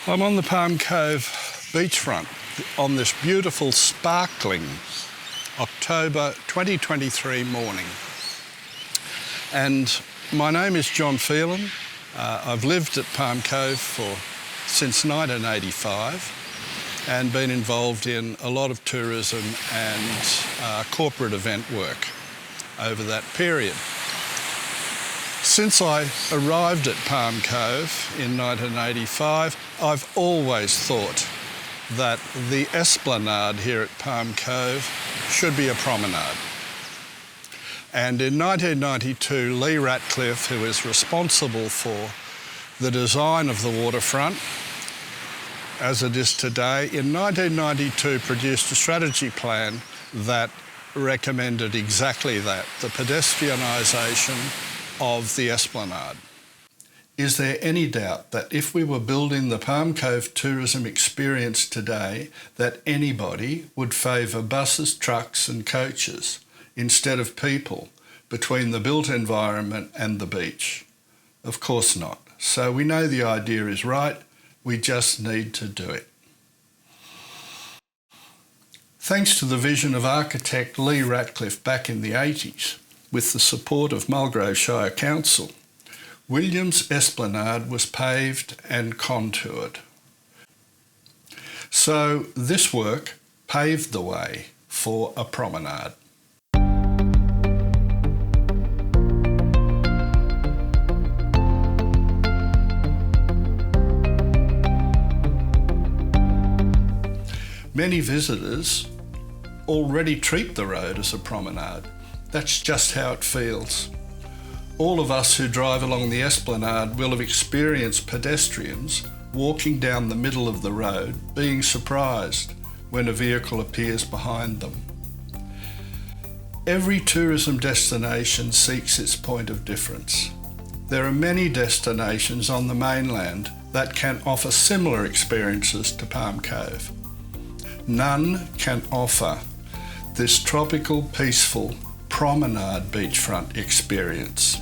I'm on the Palm Cove beachfront on this beautiful, sparkling October 2023 morning. And my name is John Phelan. I've lived at Palm Cove since 1985 and been involved in a lot of tourism and corporate event work over that period. Since I arrived at Palm Cove in 1985, I've always thought that the Esplanade here at Palm Cove should be a promenade. And in 1992, Lee Ratcliffe, who is responsible for the design of the waterfront, as it is today, in 1992 produced a strategy plan that recommended exactly that, the pedestrianisation of the Esplanade. Is there any doubt that if we were building the Palm Cove tourism experience today, that anybody would favour buses, trucks and coaches instead of people between the built environment and the beach? Of course not. So we know the idea is right, we just need to do it. Thanks to the vision of architect Lee Ratcliffe back in the 80s, with the support of Mulgrave Shire Council, Williams Esplanade was paved and contoured. So this work paved the way for a promenade. Many visitors already treat the road as a promenade. That's just how it feels. All of us who drive along the Esplanade will have experienced pedestrians walking down the middle of the road, being surprised when a vehicle appears behind them. Every tourism destination seeks its point of difference. There are many destinations on the mainland that can offer similar experiences to Palm Cove. None can offer this tropical, peaceful promenade beachfront experience.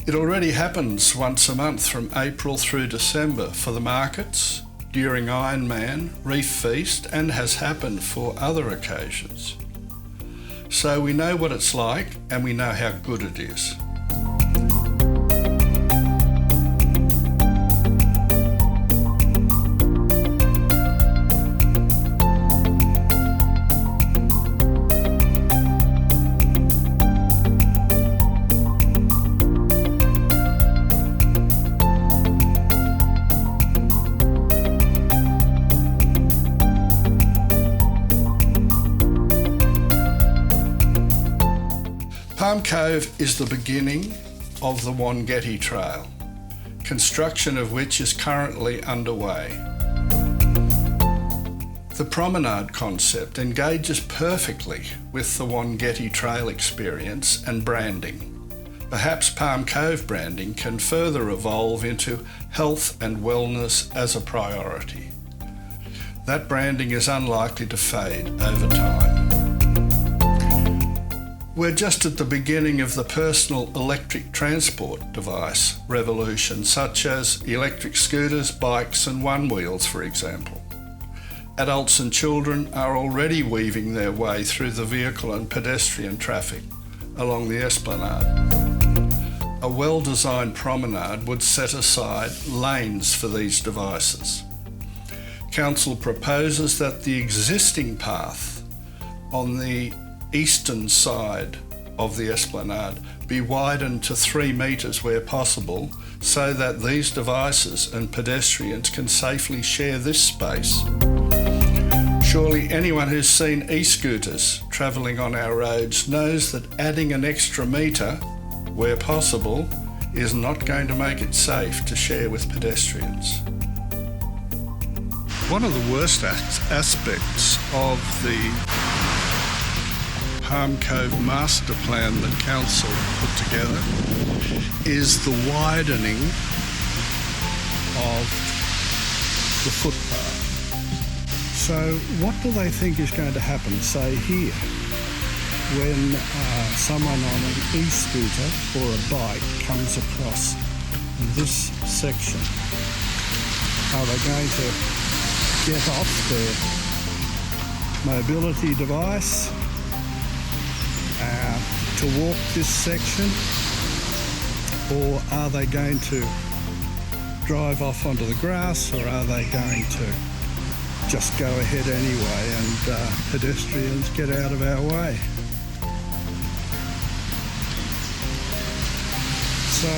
It already happens once a month from April through December for the markets, during Ironman, Reef Feast, and has happened for other occasions. So we know what it's like and we know how good it is. Palm Cove is the beginning of the Wongetty Trail, construction of which is currently underway. The promenade concept engages perfectly with the Wongetty Trail experience and branding. Perhaps Palm Cove branding can further evolve into health and wellness as a priority. That branding is unlikely to fade over time. We're just at the beginning of the personal electric transport device revolution, such as electric scooters, bikes and one-wheels, for example. Adults and children are already weaving their way through the vehicle and pedestrian traffic along the Esplanade. A well-designed promenade would set aside lanes for these devices. Council proposes that the existing path on the eastern side of the Esplanade be widened to 3 metres where possible, so that these devices and pedestrians can safely share this space. Surely anyone who's seen e-scooters travelling on our roads knows that adding an extra metre, where possible, is not going to make it safe to share with pedestrians. One of the worst aspects of the Palm Cove master plan that Council put together is the widening of the footpath. So what do they think is going to happen, say here, when someone on an e-scooter or a bike comes across this section? Are they going to get off their mobility device to walk this section, or are they going to drive off onto the grass, or are they going to just go ahead anyway and pedestrians get out of our way? So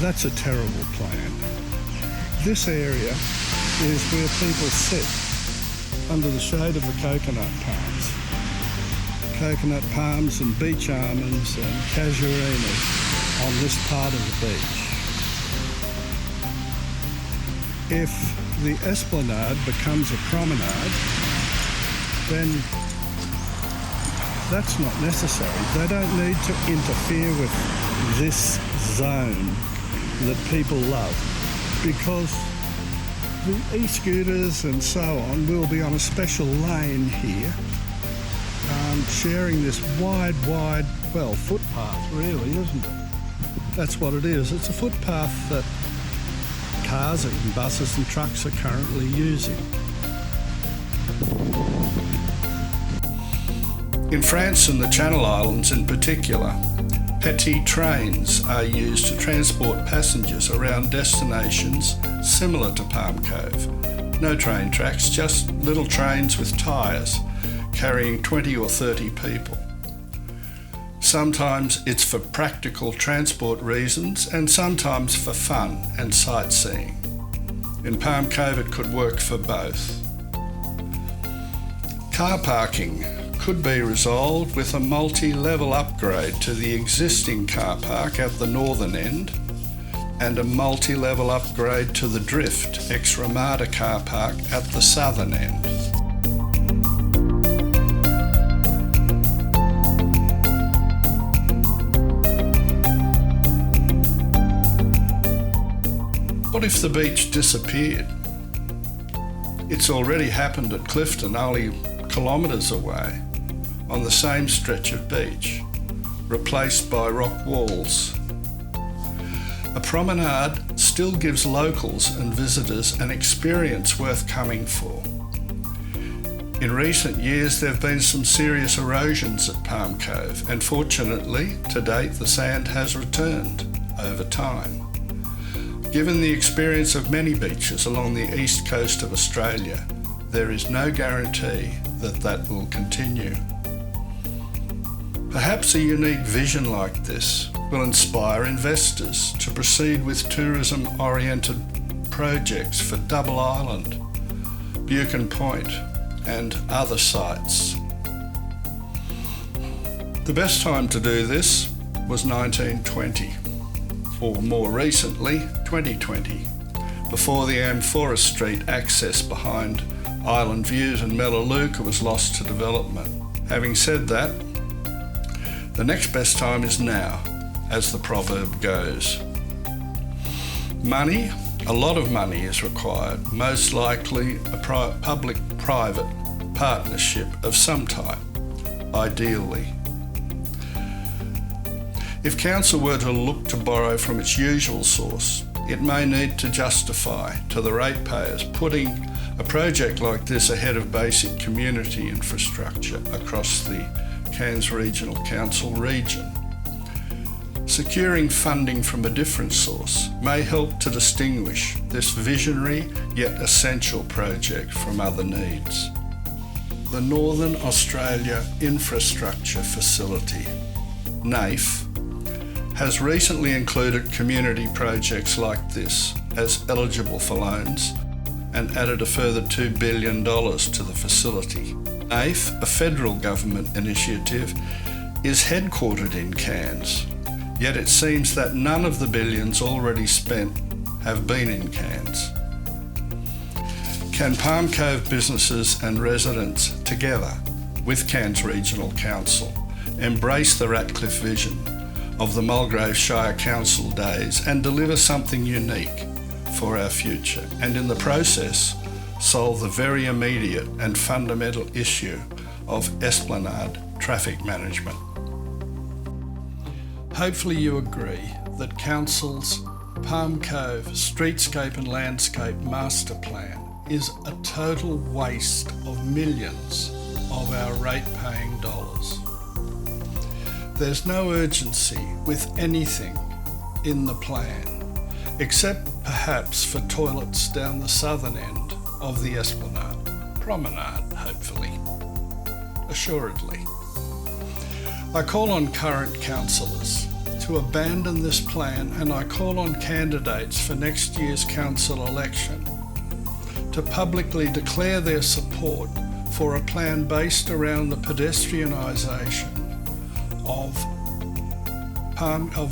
that's a terrible plan. This area is where people sit under the shade of the coconut palms. Coconut palms and beach almonds and casuarinas on this part of the beach. If the Esplanade becomes a promenade, then that's not necessary. They don't need to interfere with this zone that people love, because the e-scooters and so on will be on a special lane here, sharing this wide, well, footpath really, isn't it? That's what it is. It's a footpath that cars and buses and trucks are currently using. In France and the Channel Islands in particular, petit trains are used to transport passengers around destinations similar to Palm Cove. No train tracks, just little trains with tyres carrying 20 or 30 people. Sometimes it's for practical transport reasons and sometimes for fun and sightseeing. In Palm Cove it could work for both. Car parking could be resolved with a multi-level upgrade to the existing car park at the northern end and a multi-level upgrade to the Drift ex-Ramada car park at the southern end. What if the beach disappeared? It's already happened at Clifton, only kilometres away, on the same stretch of beach, replaced by rock walls. A promenade still gives locals and visitors an experience worth coming for. In recent years there have been some serious erosions at Palm Cove, and fortunately, to date, the sand has returned over time. Given the experience of many beaches along the east coast of Australia, there is no guarantee that that will continue. Perhaps a unique vision like this will inspire investors to proceed with tourism-oriented projects for Double Island, Buchan Point and other sites. The best time to do this was 1920, or more recently 2020, before the Amphora Street access behind Island Views and Melaleuca was lost to development. Having said that, the next best time is now, as the proverb goes. Money, a lot of money is required, most likely a public-private partnership of some type, ideally. If council were to look to borrow from its usual source, it may need to justify to the ratepayers putting a project like this ahead of basic community infrastructure across the Cairns Regional Council region. Securing funding from a different source may help to distinguish this visionary yet essential project from other needs. The Northern Australia Infrastructure Facility, NAIF, has recently included community projects like this as eligible for loans and added a further $2 billion to the facility. NAIF, a federal government initiative, is headquartered in Cairns, yet it seems that none of the billions already spent have been in Cairns. Can Palm Cove businesses and residents, together with Cairns Regional Council, embrace the Ratcliffe vision of the Mulgrave Shire Council days and deliver something unique for our future, and in the process solve the very immediate and fundamental issue of Esplanade traffic management? Hopefully you agree that councils Palm Cove Streetscape and Landscape Master Plan is a total waste of millions of our rate-paying dollars. There's no urgency with anything in the plan, except perhaps for toilets down the southern end of the Esplanade. Promenade, hopefully. Assuredly. I call on current councillors to abandon this plan, and I call on candidates for next year's council election to publicly declare their support for a plan based around the pedestrianisation of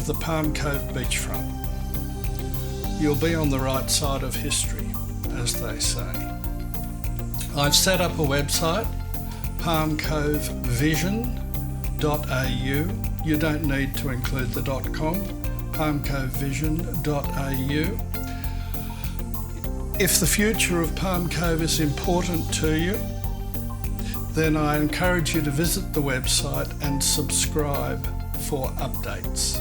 the Palm Cove beachfront. You'll be on the right side of history, as they say. I've set up a website, palmcovevision.au. You don't need to include the .com, palmcovevision.au. If the future of Palm Cove is important to you, then I encourage you to visit the website and subscribe for updates.